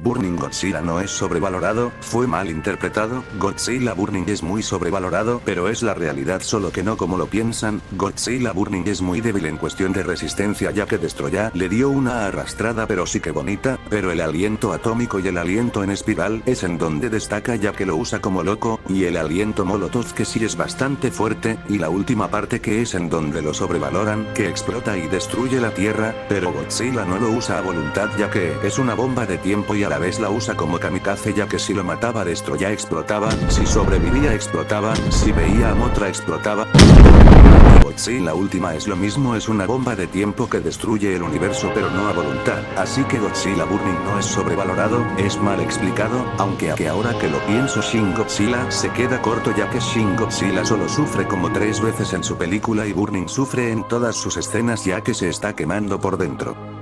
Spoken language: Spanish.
Burning Godzilla no es sobrevalorado, fue mal interpretado. Godzilla Burning es muy sobrevalorado, pero es la realidad, solo que no como lo piensan. Godzilla Burning es muy débil en cuestión de resistencia, ya que Destroya le dio una arrastrada, pero sí que bonita, pero el aliento atómico y el aliento en espiral es en donde destaca, ya que lo usa como loco, y el aliento Molotov que sí es bastante fuerte, y la última parte que es en donde lo sobrevaloran, que explota y destruye la tierra, pero Godzilla no lo usa a voluntad, ya que es una bomba de tiempo y a la vez la usa como kamikaze, ya que si lo mataba Destroya explotaba, si sobrevivía explotaba, si veía a Mothra explotaba. Godzilla la última es lo mismo, es una bomba de tiempo que destruye el universo pero no a voluntad, así que Godzilla Burning no es sobrevalorado, es mal explicado, aunque ahora que lo pienso Shin Godzilla se queda corto, ya que Shin Godzilla solo sufre como 3 veces en su película y Burning sufre en todas sus escenas, ya que se está quemando por dentro.